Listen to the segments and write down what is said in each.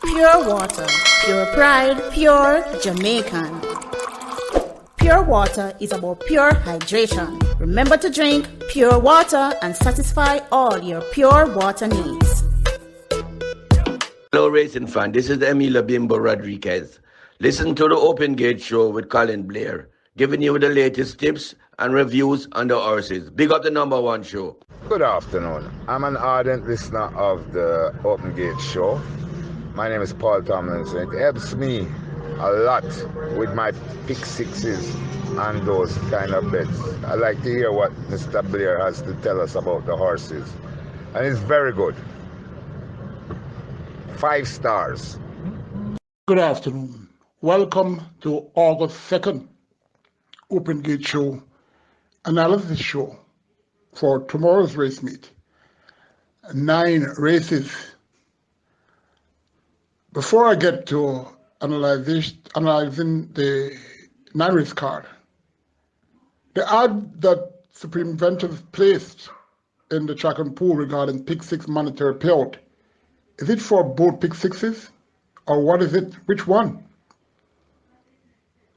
Pure water, pure pride, pure Jamaican. Pure water is about pure hydration. Remember to drink pure water and satisfy all your pure water needs. Hello, racing fan. This is Emilio Bimbo Rodriguez. Listen to the Open Gate Show with Colin Blair, giving you the latest tips and reviews on the horses. Big up the number one show. Good afternoon. I'm an ardent listener of the Open Gate Show. My name is Paul Tomlinson. It helps me a lot with my pick sixes and those kind of bets. I like to hear what Mr. Blair has to tell us about the horses. And it's very good. 5 stars. Good afternoon. Welcome to August 2nd Open Gate Show analysis show for tomorrow's race meet. 9 races. Before I get to analyzing the 9 race card, the ad that Supreme Ventures placed in the track and pool regarding pick 6 monetary payout, is it for both pick 6s or what is it? Which one?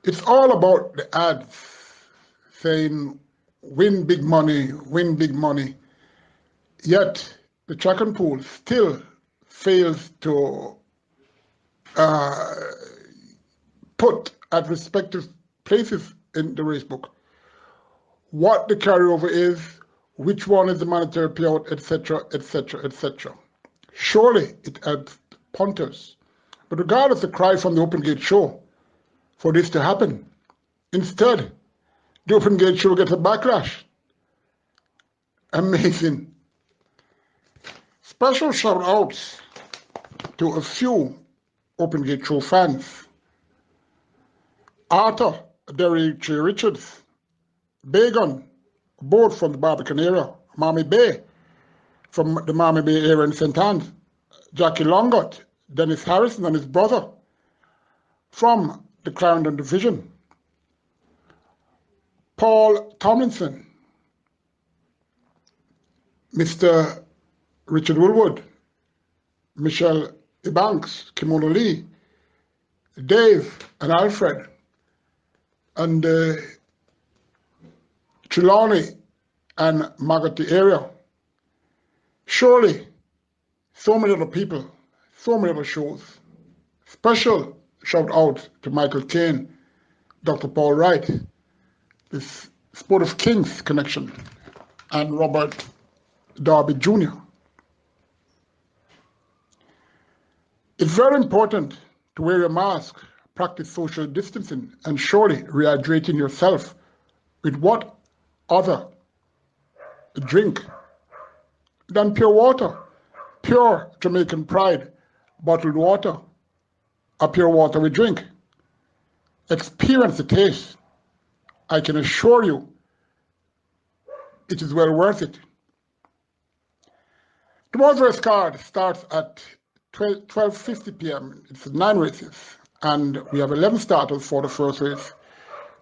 It's all about the ads saying win big money, win big money. Yet the track and pool still fails to put at respective places in the race book what the carryover is, which one is the monetary payout, etc., etc., etc. Surely it adds punters. But regardless of the cry from the Open Gate Show for this to happen, instead, the Open Gate Show gets a backlash. Amazing. Special shout outs to a few Open Gate Show fans. Arthur, Derek J. Richards, Bagon, both from the Barbican area, Miami Bay, from the Miami Bay area in St. Anne's, Jackie Longot, Dennis Harrison and his brother from the Clarendon Division, Paul Tomlinson, Mr. Richard Woolwood, Michelle Ebanks, Kimono Lee, Dave and Alfred, and Trelawney and Magotty area. Surely, so many other people, so many other shows. Special shout out to Michael Caine, Dr. Paul Wright, this Sport of Kings connection, and Robert Darby Jr. It's very important to wear your mask, practice social distancing, and surely rehydrating yourself with what other drink than pure water, pure Jamaican pride, bottled water, or pure water we drink. Experience the taste. I can assure you it is well worth it. Tomorrow's race card starts at 12:50 p.m. It's 9 races, and we have 11 starters for the first race.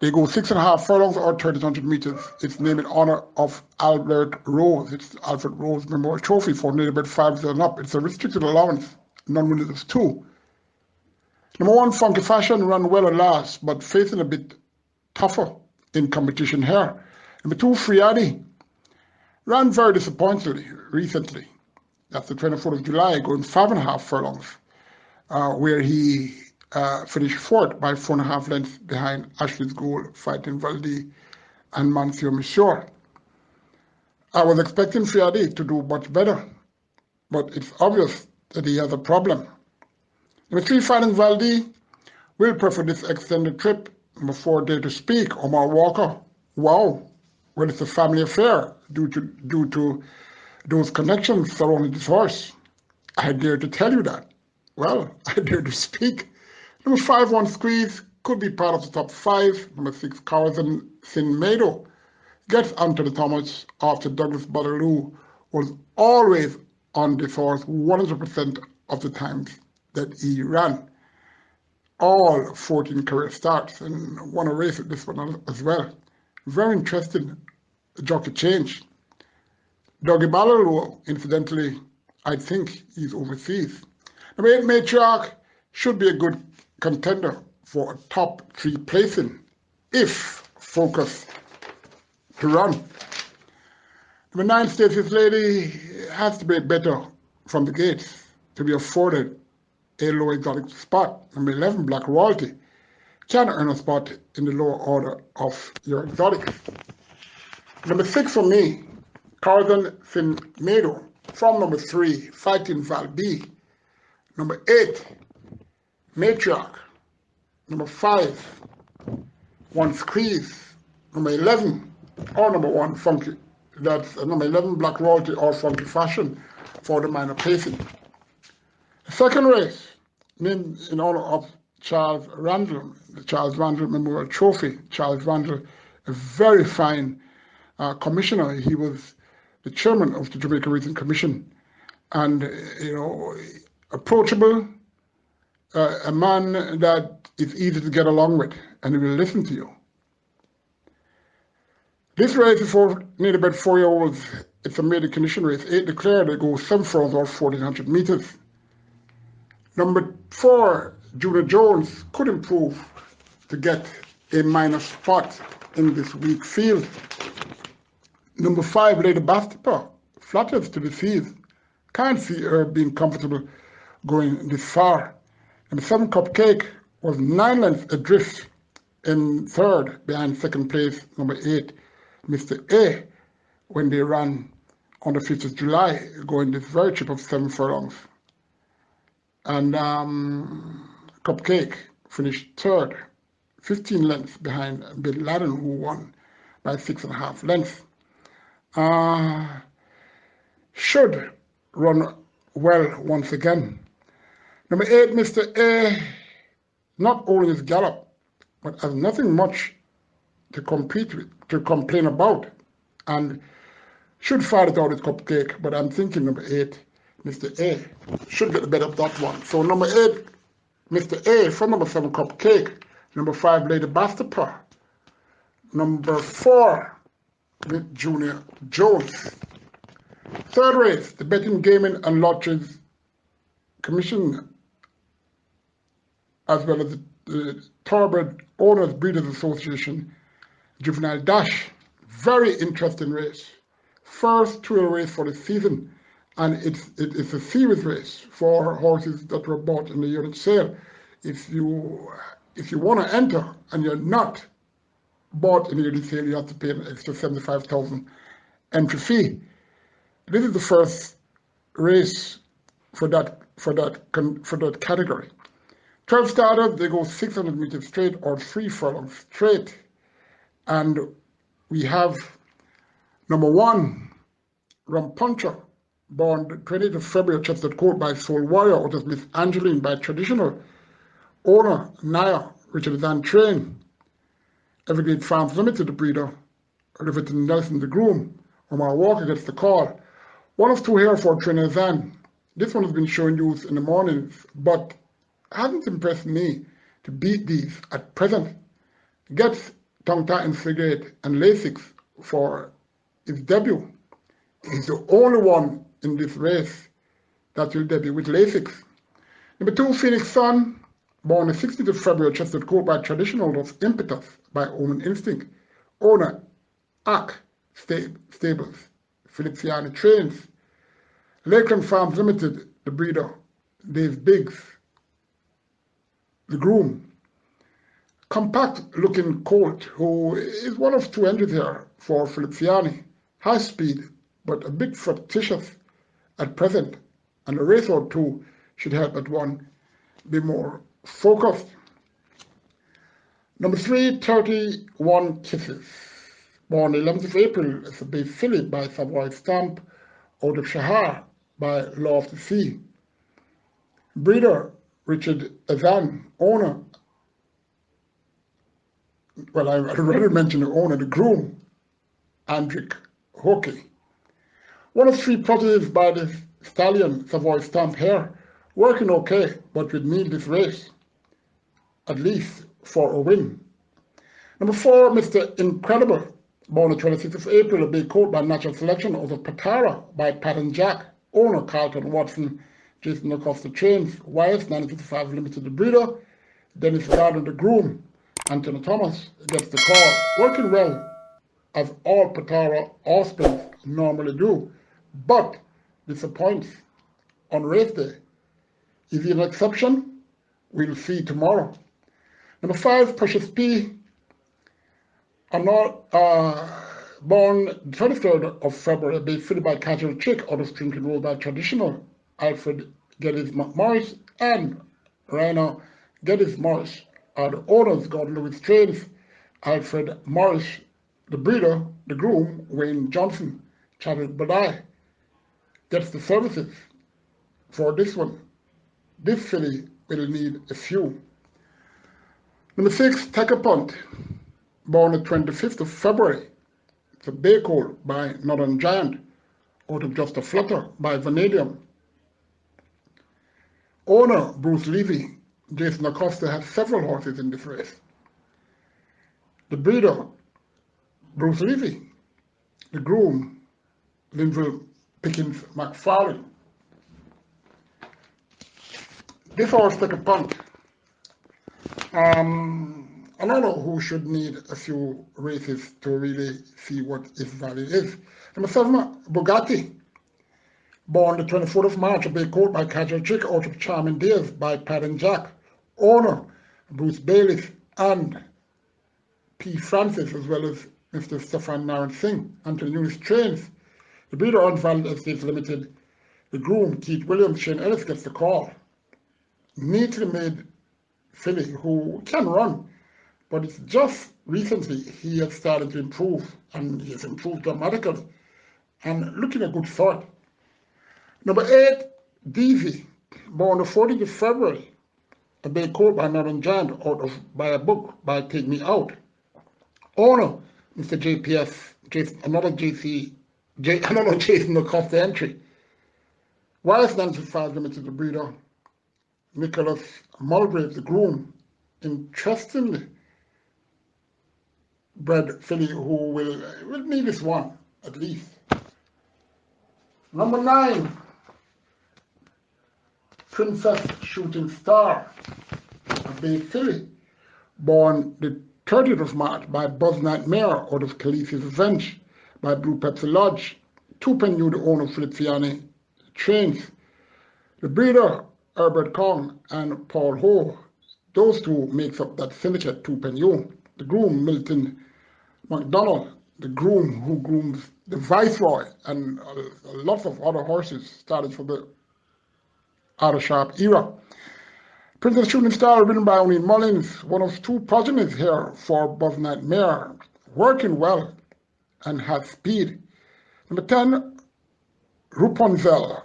They go 6.5 furlongs or 1,300 meters. It's named in honor of Albert Rose. It's Alfred Rose Memorial Trophy for native 5 and up. It's a restricted allowance, non-winners of 2. Number 1, Funky Fashion, ran well at last, but facing a bit tougher in competition here. Number 2, Friadi, ran very disappointingly recently. That's the 24th of July, going 5.5 furlongs, where he finished 4th by 4.5 lengths behind Ashley's Goal, Fighting Valdi, and Monsieur Monsieur. I was expecting Friadi to do much better, but it's obvious that he has a problem. Number 3, Fighting Valdi, will prefer this extended trip. Number 4, Dare to Speak, Omar Walker. Wow, well, it's a family affair due to those connections surrounding this horse. I dare to tell you that. Well, I dare to speak. Number 5, One Squeeze, could be part of the top 5. Number 6, Corazon Sin Mado, gets onto the Thomas after Douglas Badarou was always on this horse 100% of the times that he ran. All 14 career starts and won a race at this one as well. Very interesting jockey change. Dougie Ballaroo, incidentally, I think he's overseas. I mean, Matriarch should be a good contender for a top 3 placing if focused to run. Number 9, Stacey's Lady has to be better from the gates to be afforded a low exotic spot. Number 11, Black Royalty, can earn a spot in the lower order of your exotics. Number 6 for me, Carlton Finmedo from number 3, Fighting Val B. Number 8, Matriarch. Number 5, One Squeeze. Number 11, or number 1, Funky. That's number 11, Black Royalty or Funky Fashion for the minor placing. The second race, named in honor of Charles Randall, the Charles Randall Memorial Trophy. Charles Randall, a very fine commissioner. He was the chairman of the Jamaica Racing Commission, and approachable, a man that is easy to get along with, and he will listen to you. This race is for nearly about 4-year-olds. It's a maiden condition race. 8 declared. They go 7 furlongs or 1,400 meters. Number 4, Junior Jones, could improve to get a minor spot in this weak field. Number 5, Lady Bastapa, flatters to the seas. Can't see her being comfortable going this far. Number 7, Cupcake, was 9 lengths adrift in third, behind second place, number 8, Mr. A, when they ran on the 5th of July, going this very trip of 7 furlongs. And Cupcake finished third, 15 lengths behind Bill Ladden, who won by 6.5 lengths. Should run well once again. Number 8, Mr. A, not only is gallop, but has nothing much to compete with, to complain about, and should fight it out with Cupcake, but I'm thinking number 8, Mr. A, should get the better of that one. So number 8, Mr. A, from number 7, Cupcake. Number 5, Lady Bastapa. Number 4, with Junior Jones. Third race, the Betting, Gaming and Lotteries Commission, as well as the Thoroughbred Owners Breeders Association Juvenile Dash. Very interesting race. First 2-year race for the season, and it's a series race for horses that were bought in the unit sale. If you want to enter and you're not bought in the unit sale, you have to pay an extra $75,000 entry fee. This is the first race for that category. 12 starters, they go 600 meters straight or 3 furlongs straight. And we have number 1, Rampuncher, born the 20th of February, Chester Court by Soul Warrior, out of Miss Angeline by traditional owner, Naya, Richard Van Train. Everglade Farms Limited, the breeder, Riverton Nelson, the groom. Omar Walker gets the call. 1 of 2 here for Trainer Zan. This one has been showing use in the mornings, but hasn't impressed me to beat these at present. Gets Tongue Titan Frigate and Lasix for his debut. He's the only one in this race that will debut with Lasix. Number 2, Phoenix Sun, born the 16th of February, Chester Court by traditional owners, Impetus by Omen Instinct. Owner, Ack Stables, Feliciani Trains. Lakeland Farms Limited, the breeder, Dave Biggs, the groom. Compact-looking colt, who is 1 of 2 entries here for Feliciani. High speed, but a bit fictitious at present, and a race or 2 should help that one be more focused. Number 3, 31 Kisses, born the 11th of April, it's a bay filly by Savoy Stamp, out of Shahar by Law of the Sea. Breeder, Richard Azan. Owner, well, I already mentioned the owner, the groom, Andrick Hockey. 1 of 3 proteges by the stallion, Savoy Stamp here, working okay, but would need this race, at least for a win. Number 4, Mr. Incredible, born the 26th of April, a big colt by Natural Selection, out of Patara by Pat and Jack. Owner, Carlton Watson, Jason Acosta trains. Wyatt, 955 Limited, the breeder. Dennis Gardner, the groom. Anthony Thomas gets the call. Working well, as all Patara Ospreys normally do, but disappoints on race day. Is he an exception? We'll see tomorrow. Number 5, Precious P. Born the 23rd of February, being fitted by Casual Chick out of Strinking Road by Traditional, Alfred Geddes Morris and Rainer Geddes Morris are the owners. Gordon Lewis trains. Alfred Morris, the breeder, the groom, Wayne Johnson, Chadwick Badai, gets the services for this one. This filly will need a few. Number 6, Take a Punt, born the 25th of February. It's a bay colt by Northern Giant, out of Just a Flutter by Vanadium. Owner, Bruce Levy. Jason Acosta has several horses in this race. The breeder, Bruce Levy. The groom, Linville Pickens McFarlane. This horse Take a Punt. I don't know who should need a few races to really see what its value is. Number 7, Bugatti. Born the 24th of March, a bay colt by Casual Chick out of Charming Days by Pat and Jack. Owner, Bruce Bayliss and P. Francis, as well as Mr. Stefan Naran Singh. Anthony Nunes trains. The breeder, Unvalid Estates Limited. The groom, Keith Williams, Shane Ellis gets the call. Neatly made filly who can run, but it's just recently he has started to improve, and he has improved dramatically and looking a good sort. Number 8, Deasy, born the 14th of February, a bay colt by Northern Giant out of by a book by Take Me Out. Owner, Mr. JPS, another Jason Acosta entry. Wise 95 Limited, the breeder. Nicholas Mulgrave, the groom. Interestingly bred filly who will need this one at least. Number 9, Princess Shooting Star, a bay filly, born the 30th of March by Buzz Nightmare out of Khaleesi's Revenge by Blue Pepsi Lodge. Tupenyu, the owner, Philip Fiani, trains. The breeder, Herbert Kong and Paul Ho, those two makes up that syndicate, Tupenyu. The groom, Milton McDonald, the groom who grooms the Viceroy and lots of other horses, started from the Outer Sharp era. Princess Shooting Star, ridden by O'Neill Mullins, one of 2 progenies here for Buzz Nightmare, working well and has speed. Number 10, Rapunzel,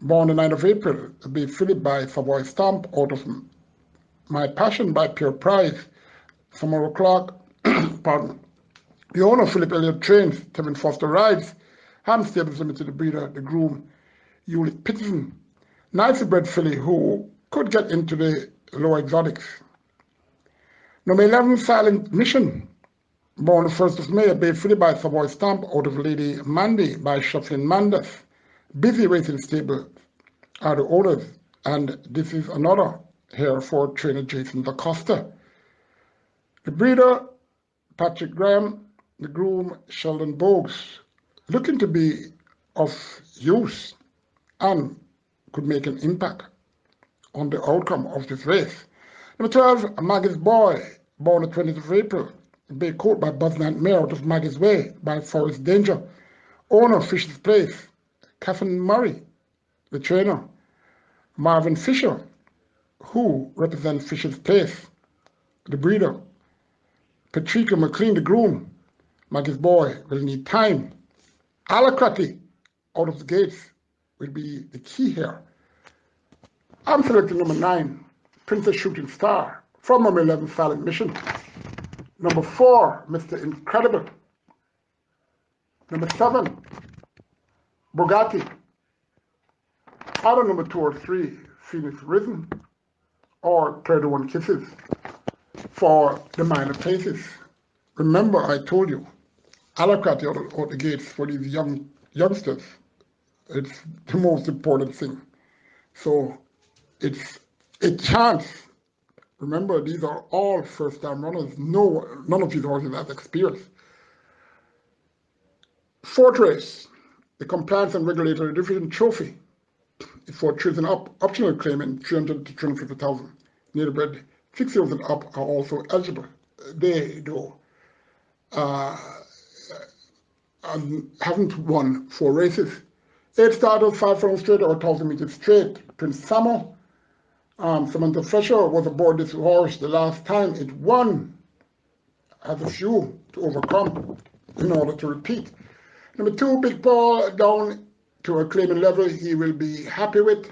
born the 9th of April, to be fitted by Savoy Stamp out of My Passion by Pure Prize. Summer O'Clock, pardon. The owner, Philip Elliott trains. Tevin Foster rides. Ham Stables Limited, the breeder, the groom, Hewlett Peterson. Nicely bred filly who could get into the low exotics. Number 11, Silent Mission, born the 1st of May, a bay filly by Savoy Stamp out of Lady Mandy by Shufflin Mandas. Busy Racing Stable are the owners, and this is another here for trainer Jason Acosta. The breeder, Patrick Graham, the groom, Sheldon Bogues, looking to be of use and could make an impact on the outcome of this race. Number 12, Maggie's Boy, born the 20th of April, a bay colt by Buzz Nightmare out of Maggie's Way by Forest Danger. Owner, Fisher's Place, Catherine Murray, the trainer. Marvin Fisher, who represents Fisher's Place, the breeder. Patricia McLean, the groom. Maggie's Boy will need time. Alacrati, out of the gates, will be the key here. I'm selecting number 9, Princess Shooting Star, from number 11, Silent Mission. Number 4, Mr. Incredible. Number 7, Bugatti. Either number 2 or 3, Phoenix Risen, or 31 Kisses for the minor places. Remember, I told you, Alacrati out the gates for these youngsters. It's the most important thing. So it's a chance. Remember, these are all first-time runners. None of these horses have experience. Fourth race, the Compliance and Regulatory Division Trophy is for choosing optional claiming 300 to 350,000. Native-bred 6 years and up are also eligible. They, though, haven't won 4 races. 8 starters, 5 furlongs straight or 1,000 meters straight. Prince Samo, Samantha Fisher was aboard this horse the last time it won. Has a few to overcome in order to repeat. Number 2, Big Paul, down to a claiming level he will be happy with.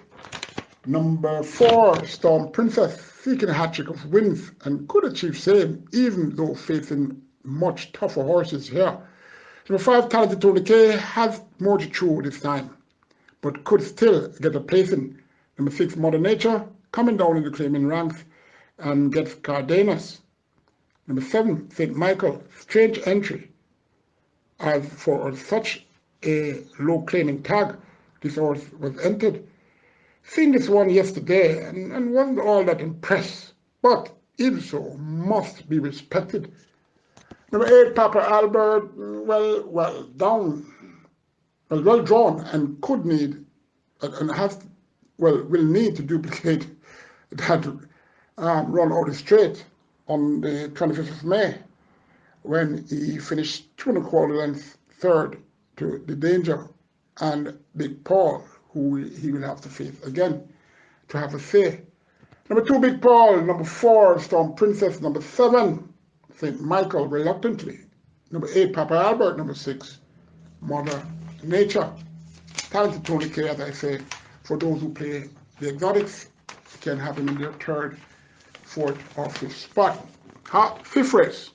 Number 4, Storm Princess, seeking a hat-trick of wins and could achieve same, even though facing much tougher horses here. Number 5, Talented Tony K, has more to chew this time, but could still get a placing. Number 6, Mother Nature, coming down in the claiming ranks and gets Cardenas. Number 7, St. Michael, strange entry. As for such a low claiming tag, this horse was entered. Seen this one yesterday and wasn't all that impressed, but even so, must be respected. Number 8, Papa Albert, well drawn and could need and will need to duplicate that run out of straight on the 25th of May, when he finished 2 1/4 lengths third to the Danger and Big Paul, who he will have to face again to have a say. Number 2, Big Paul. Number 4, Storm Princess. Number 7, St. Michael, reluctantly. Number 8, Papa Albert. Number 6, Mother Nature. Talented Tony K, as I say, for those who play the exotics, can have him in their 3rd, 4th, or 5th spot. 5th race.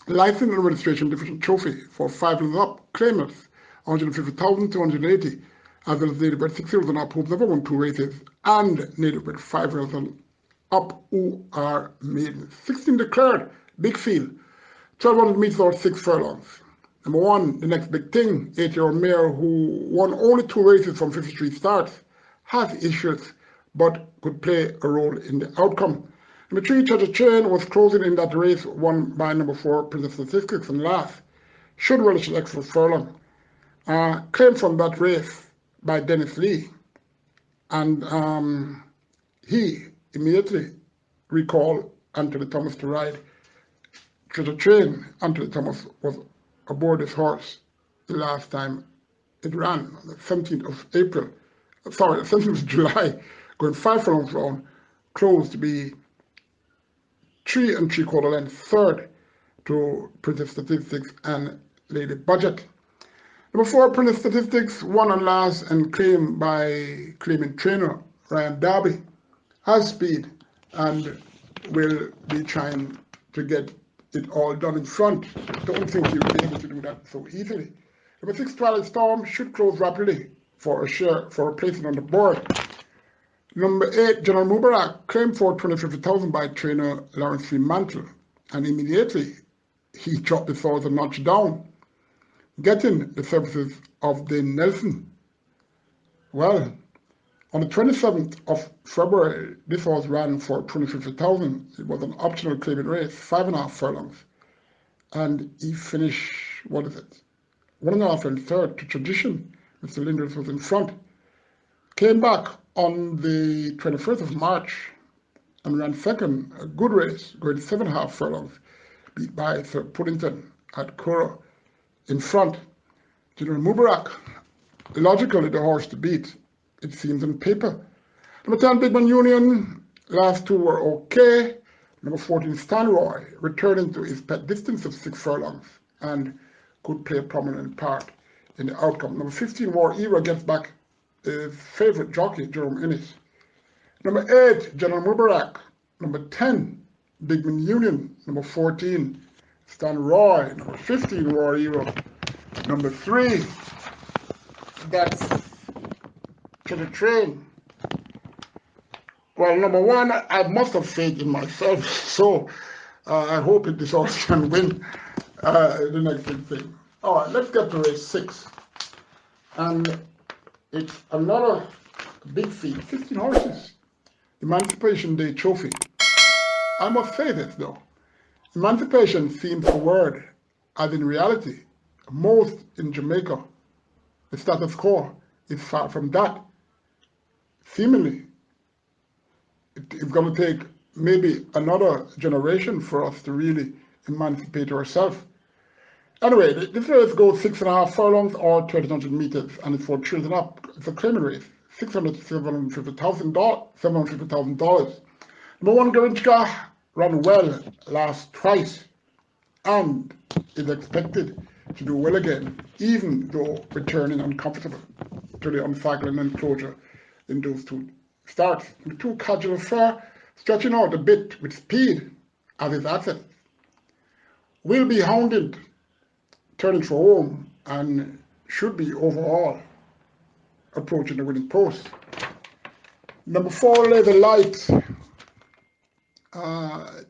License and Registration Division Trophy for 5 and up claimers, 150,000 to 180, as well as native-bred 6 years and up who've never won 2 races, and native-bred 5 years and up who are maidens. 16 declared, big field, 1,200 meters or 6 furlongs. Number 1, the next big thing, 8-year-old mare who won only 2 races from 53 starts, has issues, but could play a role in the outcome. Number 3, Treasure Chain, was closing in that race, won by number 4, Princess Statistics, and last, should relish an extra furlong. Claimed from that race by Dennis Lee, and he immediately recalled Anthony Thomas to ride Treasure Chain. Anthony Thomas was aboard this horse the last time it ran, on the 17th of April, sorry, the 17th of July, going 5 furlongs round, closed to be 3 3/4 lengths third to Princess Statistics and Lady Budget. Number 4, Princess Statistics, won and last and claimed by claiming trainer Ryan Darby, has speed and will be trying to get it all done in front. Don't think he'll be able to do that so easily. Number 6, Twilight Storm, should close rapidly for a placing on the board. Number 8, General Mubarak, claimed for 250,000 by trainer Lawrence Fremantle, and immediately he dropped the horse a notch down, getting the services of Dane Nelson. Well, on the 27th of February, this horse ran for 250,000. It was an optional claiming race, 5.5 furlongs, and he finished, 1.5 and third to Tradition. Mr. Linders was in front. Came back on the 21st of March and ran second, a good race, going 7.5 furlongs, beat by Sir Puddington at Coro in front. General Mubarak, logically the horse to beat, it seems on paper. Number 10, Bigman Union, last 2 were okay. Number 14, Stanroy, returning to his pet distance of 6 furlongs and could play a prominent part in the outcome. Number 15, War Era, gets back his favorite jockey, Jerome Innes. Number 8, General Mubarak. Number 10, Bigman Union. Number 14, Stan Roy. Number 15, War Hero. Number 3, that's To the Train. Well, number 1, I must have faith in myself, so I hope this horse can win the next big thing. All right, let's get to race 6. And it's another big feat, 15 horses, Emancipation Day Trophy. I must say this though, emancipation seems a word, as in reality, most in Jamaica, the status quo is far from that. Seemingly, it's going to take maybe another generation for us to really emancipate ourselves. Anyway, this race goes 6.5 furlongs or 1,300 meters, and it's for children up. It's a claiming race, $600 to $750,000. Number one, Garinchka ran well last twice and is expected to do well again, even though returning uncomfortable to the uncycling enclosure in those two starts. The two Casual Fair stretching out a bit with speed as his asset. Will be hounded, turning for home, and should be overall approaching the winning post. Number 4, Laser Light,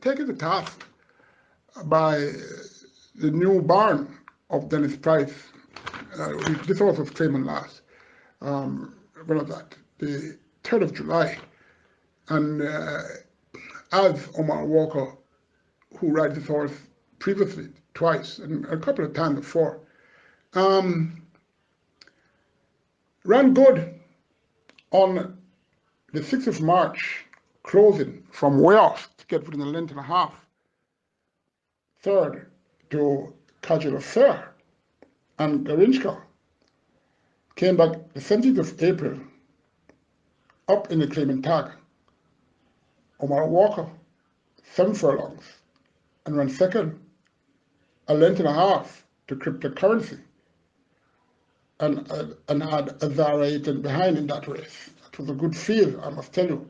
taken to task by the new barn of Dennis Price. This horse was claiming last. When was that? The 3rd of July. And as Omar Walker, who rides this horse previously, twice, and a couple of times before, ran good on the 6th of March, closing from way off to get within a length and a half. 3rd to Casual Fair, and Garinchka came back the 17th of April, up in the claiming tag. Omar Walker, 7 furlongs, and ran 2nd, a length and a half to Cryptocurrency, and had Azara Eaton behind in that race. It was a good field, I must tell you.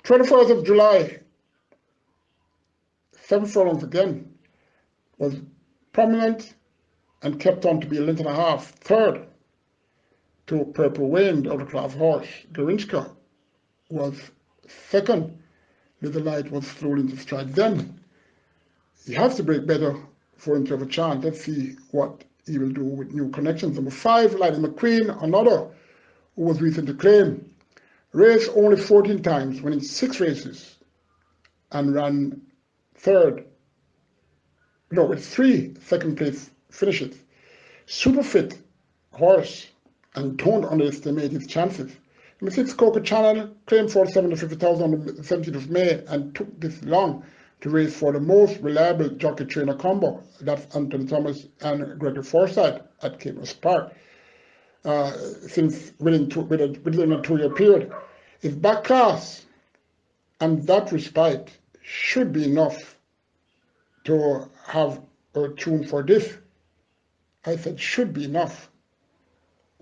21st of July, 7 furlongs again, was prominent and kept on to be a length and a half. 3rd to Purple Wayne, the other class horse. Garinchka was 2nd. Little Light was slowly into stride. Then he has to break better for him to have a chance. Let's see what he will do with new connections. Number 5, Lightning McQueen, another who was recently claimed. Raced only 14 times, winning 6 races, and ran 3rd. No, with 3 second place finishes. Super fit horse, and don't underestimate his chances. Number 6, Coco Channel, claimed for $750,000 on the 17th of May, and took this long to race for the most reliable jockey-trainer combo. That's Anthony Thomas and Gregory Forsyth at Caymanas Park. Since within a 2-year period. His back class and that respite should be enough to have a tune for this. I said should be enough.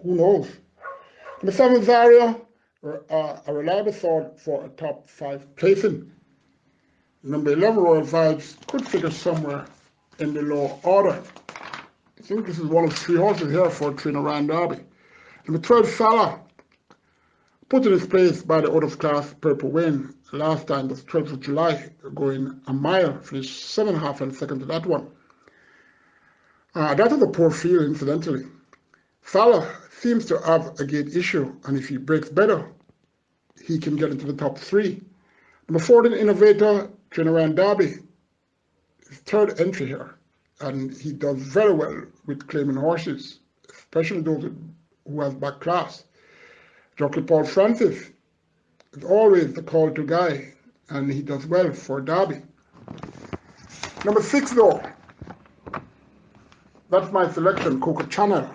Who knows? Number 7, Zaria, a reliable thought for a top 5 placing. Number 11, Royal Vibes, could figure somewhere in the low order. I think this is one of 3 horses here for trainer Ryan Darby. Number 12, Salah, put in his place by the others class Purple Wayne. Last time was 12th of July, going a mile, finished 7.5 and 2nd to that one. That was a poor field, incidentally. Salah seems to have a gate issue, and if he breaks better, he can get into the top 3. Number 14, Innovator, trainer Ryan Darby, his 3rd entry here, and he does very well with claiming horses, especially those who have back class. Jockey Paul Francis is always the call-to guy, and he does well for Derby. Number 6, though, that's my selection, Coco Channel.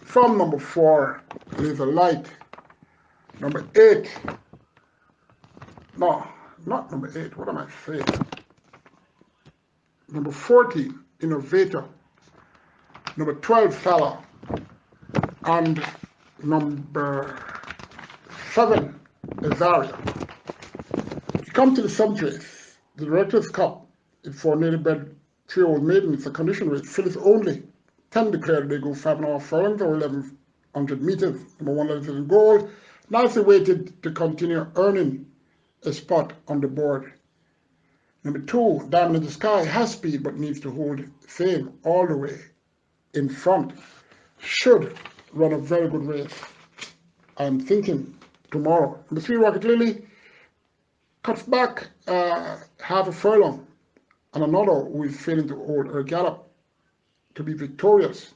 From number 4, Laser Light. Number 8, no, not number 8, what am I saying? Number 14, Innovator. Number 12, Salah. And number 7, Azaria. You come to the 7th race, the Director's Cup, it's for native bred 3-year-old maiden. It's a condition race. Fillies only. 10 declared they go 5.5 furlongs or 1,100 meters. Number 1, Let It In Goal, nicely weighted to continue earning a spot on the board. Number 2, Diamond in the Sky, has speed but needs to hold same all the way in front. Should run a very good race. I'm thinking tomorrow. Number 3, Rocket Lily, cuts back half a furlong, and another who is failing to hold her gallop to be victorious.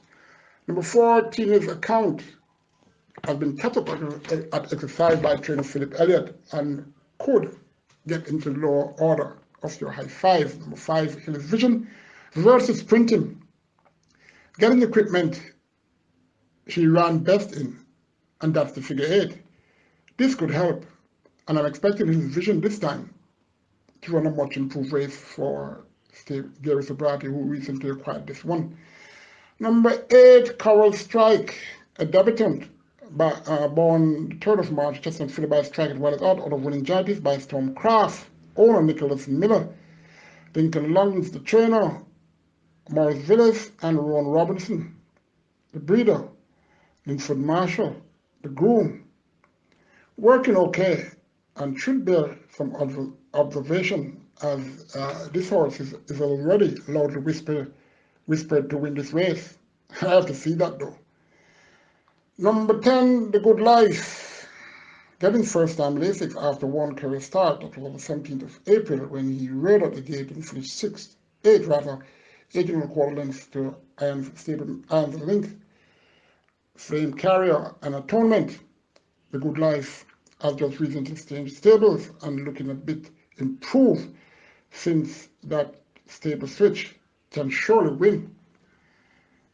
Number 4, Tina's Account, has been kept up at exercise by trainer Philip Elliott and could get into the lower order of your high 5. Number 5, Hillis Vision versus Sprinting. Getting equipment she ran best in, and that's the figure 8. This could help, and I'm expecting Hillis Vision this time to run a much improved race for Gary Sobrati, who recently acquired this one. Number 8, Coral Strike, a debutant born the 3rd of March, Chestnut Filly by Strike as well as out of Winning Giants by Stormcraft. Owner Nicholas Miller. Lincoln Long's the trainer, Morris Villas and Ron Robinson. The breeder, Linford Marshall. The groom, working okay and should bear some observation as this horse is already loudly whispered to win this race. I have to see that though. Number 10, The Good Life, getting first-time LASIK after one career start. That was on the 17th of April when he rode at the gate and finished 8 and a quarter lengths to Iron's Link, Flame Carrier and Atonement. The Good Life has just recently changed stables and looking a bit improved since that stable switch. Can surely win.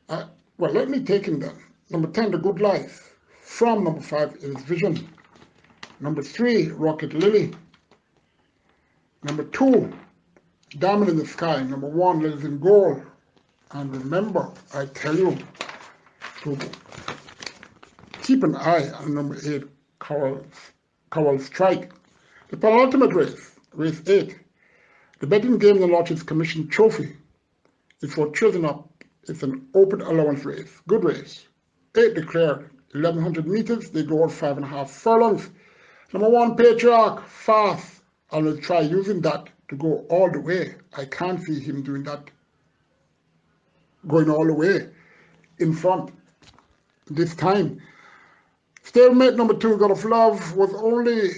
Well, let me take him then. Number 10, The Good Life. From number 5 is Vision. Number 3, Rocket Lily. Number 2, Diamond in the Sky. Number 1, Ladies in Gold. And remember, I tell you to keep an eye on number 8, Coral Strike. The penultimate race, race 8. The Betting Games and Lotteries Commission Trophy is for choosing up. It's an open allowance race, good race. 8 declared, 1100 meters, they go on 5.5 furlongs. Number 1, Patriarch, fast. I will try using that to go all the way. I can't see him doing that, going all the way in front this time. Stablemate number 2, God of Love, was only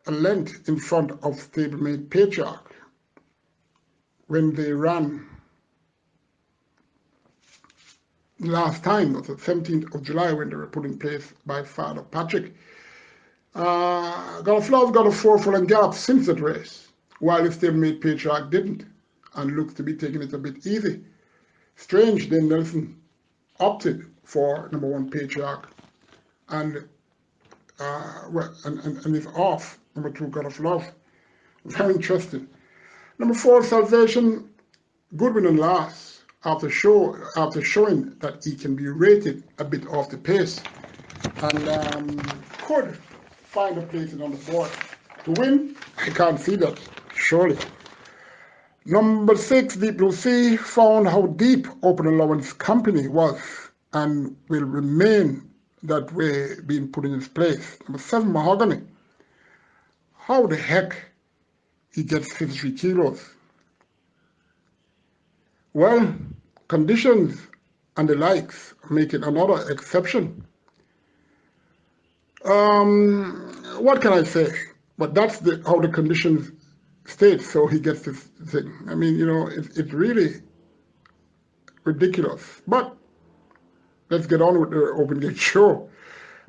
a length in front of stablemate Patriarch when they ran last time. It was the 17th of July when they were put in place by Father Patrick. God of Love got a 4-furlong gallop since that race, while the stablemate Patriarch didn't, and looks to be taking it a bit easy. Strange, then Nelson opted for number 1, Patriarch, and is off number 2, God of Love. Very interesting. Number 4, Salvation, Goodwin and last, after showing that he can be rated a bit off the pace, and could find a place on the board to win. I can't see that, surely. Number 6, Deep Blue Sea, found how deep Open Allowance Company was and will remain that way, being put in its place. Number 7, Mahogany. How the heck he gets 53 kilos? Well, conditions and the likes make it another exception. What can I say? But that's how the conditions state, so he gets this thing. I mean, you know, it's really ridiculous. But let's get on with the Open Gate show.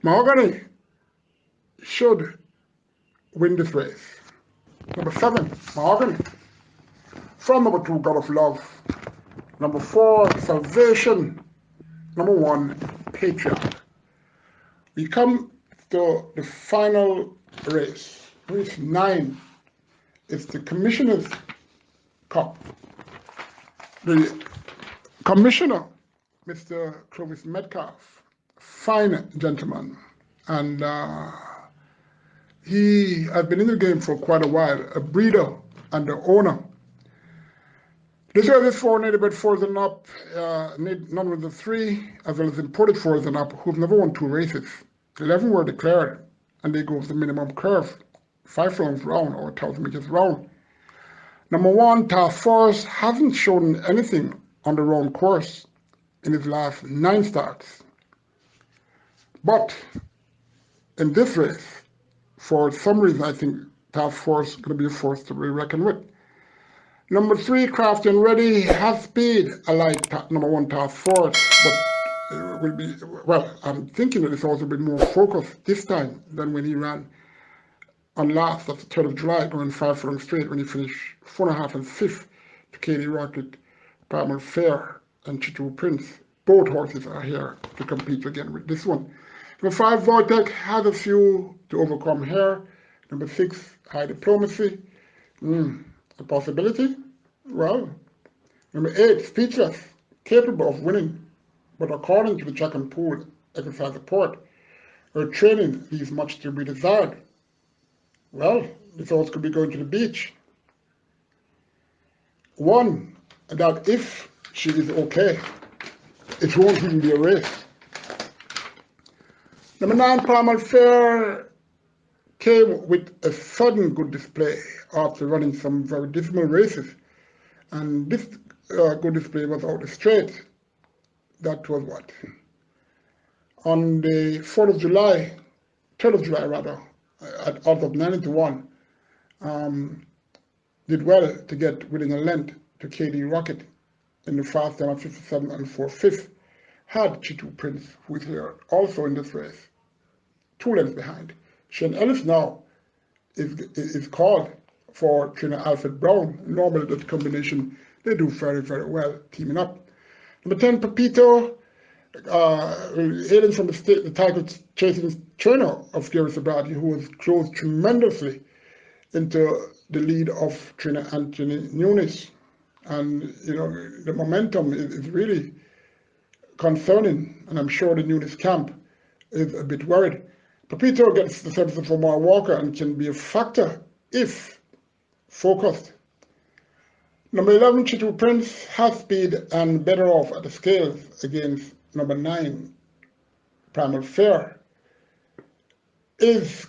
Mahogany should win this race. Number 7, Mahogany. From number 2, God of Love. Number 4, Salvation. Number 1, Patriarch. We come to the final race, race 9. It's the Commissioner's Cup. The Commissioner, Mr. Clovis Metcalf, fine gentleman, and he has been in the game for quite a while, a breeder and the owner. This race is for native fours and up, none of the 3, as well as imported fours and up, who've never won 2 races. 11 were declared, and they go with the minimum curve, 5 furlongs round or 1,000 meters round. Number 1, Task Force, hasn't shown anything on the round course in his last 9 starts. But in this race, For some reason, I think Task Force is going to be a force to be reckoned with. Number 3, Crafty and Ready has speed. I like number 1 Task Force, but it will be, well, I'm thinking that it's also been more focused this time than when he ran on last, that's the 3rd of July, going 5 furlongs straight when he finished 4.5 and 5th to Katie Rocket, Primal Fair, and Chitu Prince. Both horses are here to compete again with this one. Number 5, Vortec has a few to overcome here. Number 6, High Diplomacy. A possibility? Well. Number 8, Speechless, capable of winning, but according to the track and pool exercise report, her training leaves much to be desired. Well, this horse could be going to the beach. 1, that if she is okay, it won't even be a race. Number 9, Primal Fair came with a sudden good display after running some very dismal races. And this good display was out the straight. That was what? On the 4th of July, 3rd of July rather, out of 9-1, did well to get within a length to KD Rocket in the fast time of 57 and 4/5. Had Chitu Prince, who is here also in this race, 2 lengths behind. Shane Ellis now is called for trainer Alfred Brown. Normally that combination, they do very, very well teaming up. Number 10, Pepito, hailing from the title chasing trainer of Gary Sabrati, who has closed tremendously into the lead of trainer Anthony Nunes. And, you know, the momentum is really concerning, and I'm sure the Nunes camp is a bit worried. Pepito gets the services from Mar Walker and can be a factor if focused. Number 11, Chitu Prince has speed and better off at the scales against number 9, Primal Fair. Has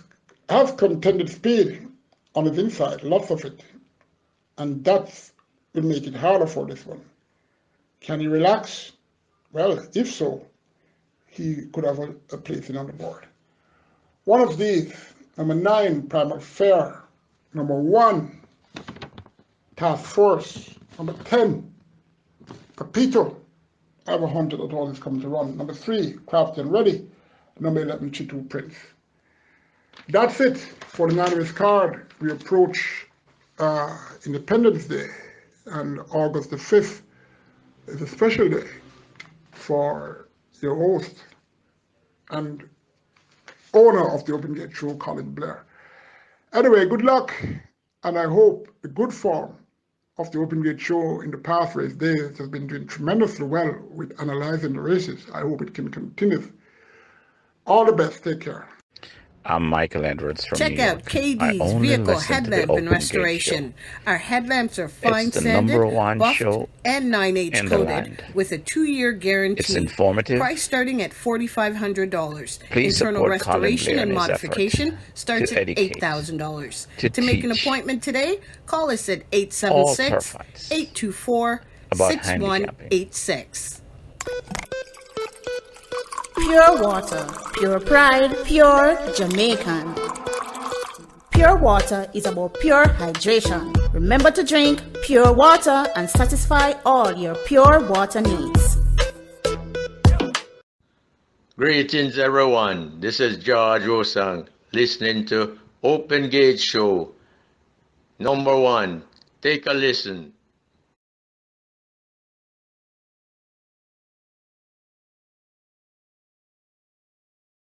contended speed on his inside, lots of it, and that will make it harder for this one. Can he relax? Well, if so, he could have a placing on the board. One of these, number 9, Primal Fair, number 1, Task Force, number 10, Pepito. I have a hunter that always comes to run. Number 3, Crafty and Ready. Number 11, Chitu Prince. That's it for the 9-race card. We approach Independence Day, and August the 5th is a special day for your host and owner of the Open Gate Show, Colin Blair. Anyway, good luck, and I hope the good form of the Open Gate Show in the past race days has been doing tremendously well with analyzing the races. I hope it can continue. All the best. Take care. I'm Michael Edwards from Check New York. out KD's Vehicle Headlamp and Restoration. Our headlamps are fine sanded, buffed, and 9H coated with a 2-year guarantee. It's informative. Price starting at $4,500. Please Internal support Colin restoration Blair and in his modification effort starts to at educate, $8,000. to make an teach appointment today, call us at all 876-824-6186. Pure water, pure pride, pure Jamaican. Pure water is about pure hydration. Remember to drink pure water and satisfy all your pure water needs. Greetings, everyone. This is George Rosang, listening to Open Gate Show. Number 1, take a listen.